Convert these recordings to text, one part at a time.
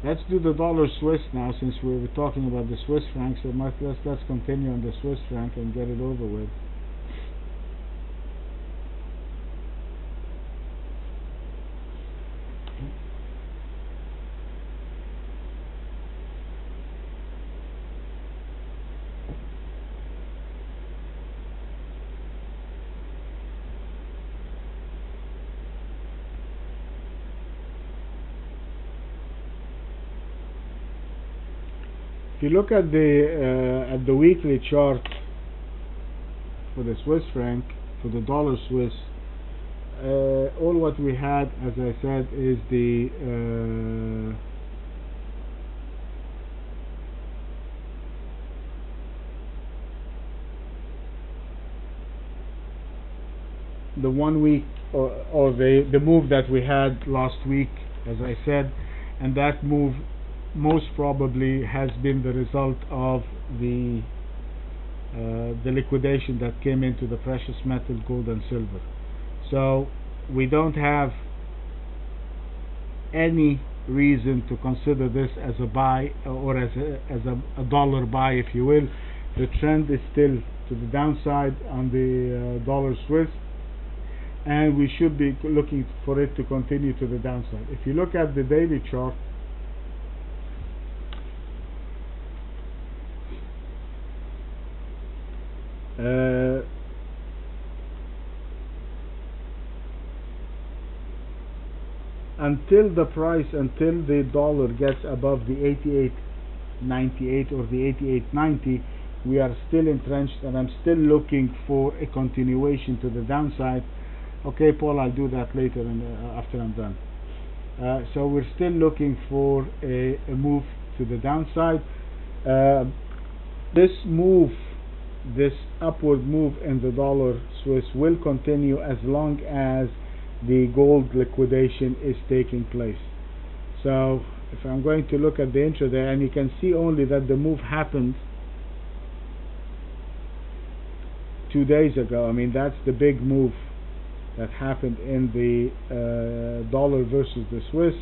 Let's do the dollar Swiss now, since we were talking about the Swiss franc. So let's continue on the Swiss franc and get it over with. If you look at the weekly chart for the Swiss franc, for the dollar Swiss, all what we had, as I said, is the 1 week, or the move that we had last week, as I said, and that move most probably has been the result of the liquidation that came into the precious metal gold and silver. So we don't have any reason to consider this as a buy, or as a dollar buy, if you will. The trend is still to the downside on the dollar Swiss, and we should be looking for it to continue to the downside. If you look at the daily chart, until the dollar gets above the 88.98 or the 88.90, we are still entrenched, and I'm still looking for a continuation to the downside. Okay, Paul, I'll do that later after I'm done. So we're still looking for a move to the downside. This upward move in the dollar Swiss will continue as long as the gold liquidation is taking place. So if I'm going to look at the intraday, and you can see only that the move happened 2 days ago. I mean, that's the big move that happened in the dollar versus the Swiss,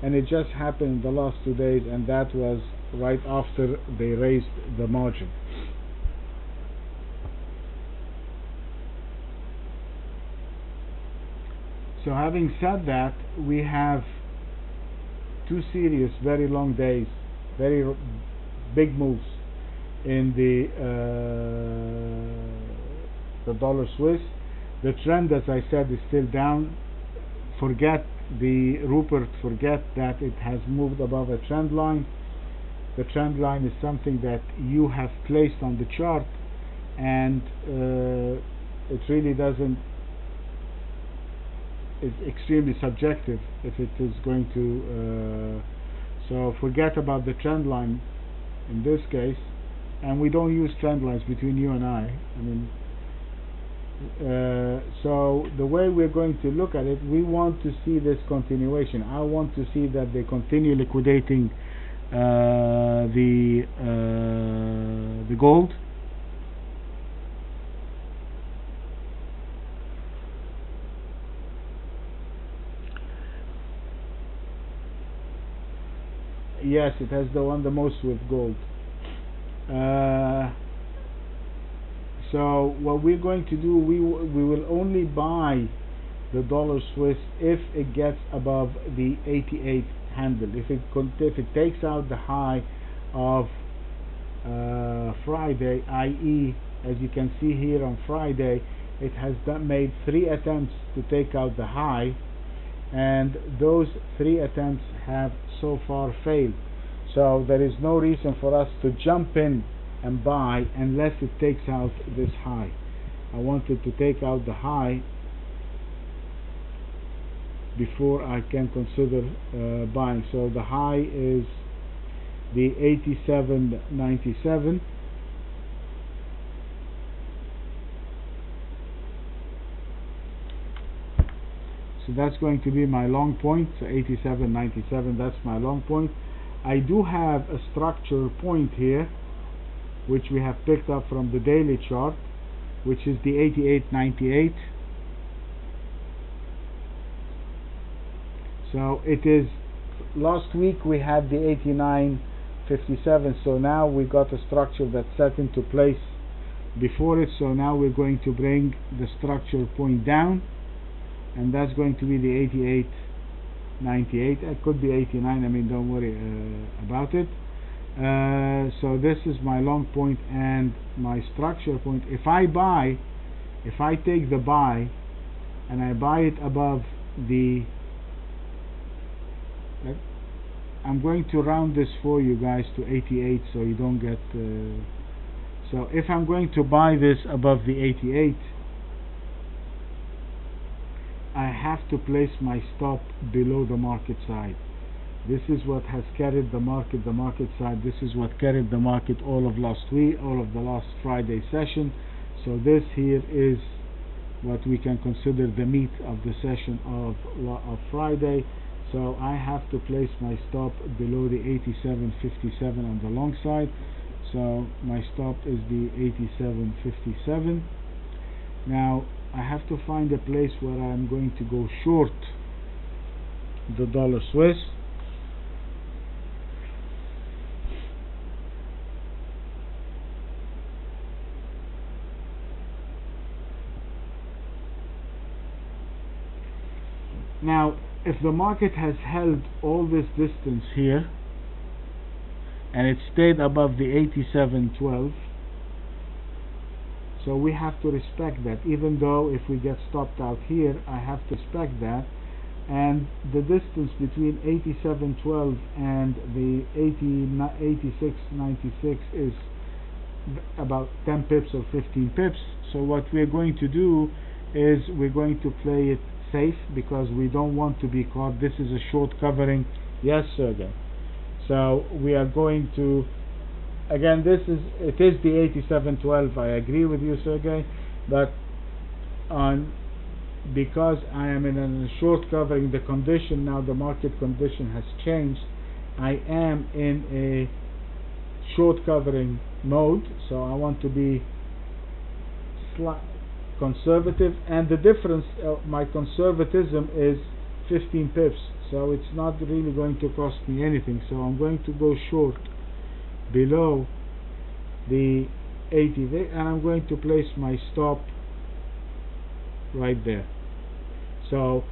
and it just happened in the last 2 days, and that was right after they raised the margin. So having said that, we have 2 serious, very long days, very big moves in the dollar Swiss. The trend, as I said, is still down. Forget that it has moved above a trend line. The trend line is something that you have placed on the chart, and it really doesn't. It's extremely subjective if it is going to. So forget about the trend line in this case, and we don't use trend lines between you and I. I mean. So the way we're going to look at it, we want to see this continuation. I want to see that they continue liquidating the gold. Yes, it has done the most with gold. So what we're going to do, we will only buy the dollar Swiss if it gets above the 88 handle. If it takes out the high of Friday, i.e., as you can see here on Friday, it has made 3 attempts to take out the high, and those 3 attempts have so far failed. So there is no reason for us to jump in and buy unless it takes out this high. I wanted to take out the high before I can consider buying. So the high is the 87.97. So that's going to be my long point. So 87.97, that's my long point. I do have a structure point here, which we have picked up from the daily chart, which is the 88.98. So it is last week we had the 89.57, so now we got a structure that's set into place before it. So now we're going to bring the structure point down, and that's going to be the 88.98. It could be 89, I mean, don't worry about it. So this is my long point and my structure point. If I take the buy and I buy it above the, I'm going to round this for you guys to 88 so you don't get so if I'm going to buy this above the 88, I have to place my stop below the market side. This is what has carried the market side. This is what carried the market all of last week, all of the last Friday session. So this here is what we can consider the meat of the session of Friday. So I have to place my stop below the 87.57 on the long side. So my stop is the 87.57. Now I have to find a place where I'm going to go short the dollar Swiss. Now if the market has held all this distance here and it stayed above the 87.12, so we have to respect that. Even though if we get stopped out here, I have to respect that. And the distance between 87.12 and the 86.96 is about 10 pips or 15 pips. So what we're going to do is we're going to play it safe because we don't want to be caught. This is a short covering. Yes, Sergey. So we are going to, again, it is the 87.12. I agree with you, Sergey, but because I am in a short covering, the condition now, the market condition has changed. I am in a short covering mode, so I want to be conservative, and the difference, my conservatism is 15 pips, so it's not really going to cost me anything. So I'm going to go short below the 80, and I'm going to place my stop right there. So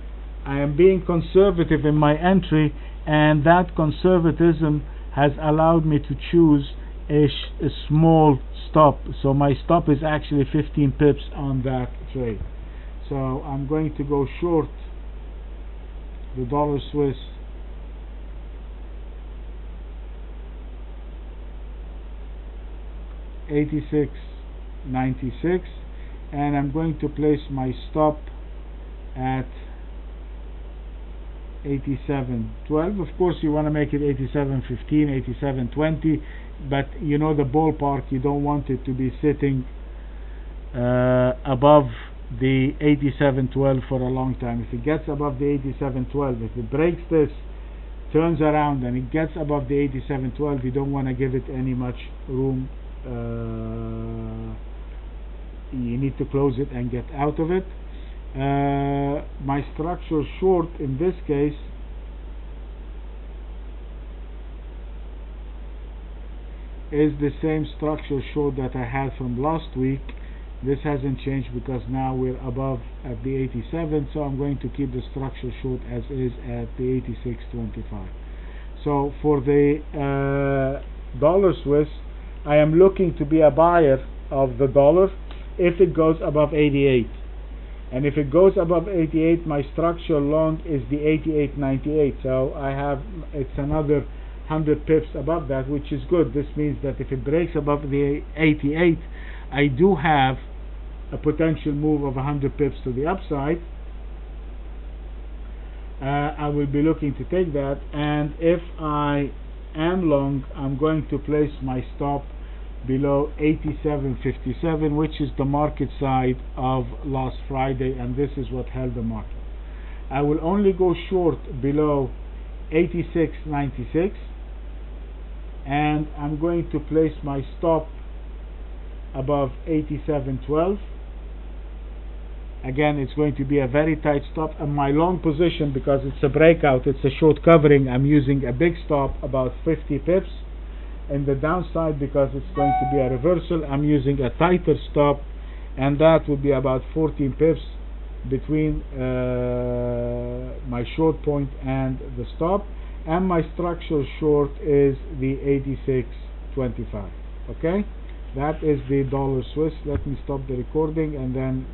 I am being conservative in my entry, and that conservatism has allowed me to choose a small stop. So my stop is actually 15 pips on that trade. So I'm going to go short the dollar Swiss $86.96, and I'm going to place my stop at 87.12. Of course you want to make it 87.15, 87.20, but you know the ballpark, you don't want it to be sitting above the 87.12 for a long time. If it gets above the 87.12, if it breaks this, turns around and it gets above the 87.12, you don't want to give it any much room. You need to close it and get out of it. My structure short in this case is the same structure short that I had from last week. This hasn't changed because now we're above at the 87, so I'm going to keep the structure short as is at the 86.25. So for the dollar Swiss, I am looking to be a buyer of the dollar if it goes above 88. And if it goes above 88, my structure long is the 88.98. So I have, it's another 100 pips above that, which is good. This means that if it breaks above the 88, I do have a potential move of 100 pips to the upside. I will be looking to take that, and if I am long, I'm going to place my stop below 87.57, which is the market side of last Friday, and this is what held the market. I will only go short below 86.96, and I'm going to place my stop above 87.12, Again, it's going to be a very tight stop, and my long position, because it's a breakout, it's a short covering, I'm using a big stop, about 50 pips. In the downside, because it's going to be a reversal, I'm using a tighter stop, and that would be about 14 pips between my short point and the stop, and my structural short is the 86.25. Okay, that is the dollar Swiss. Let me stop the recording and then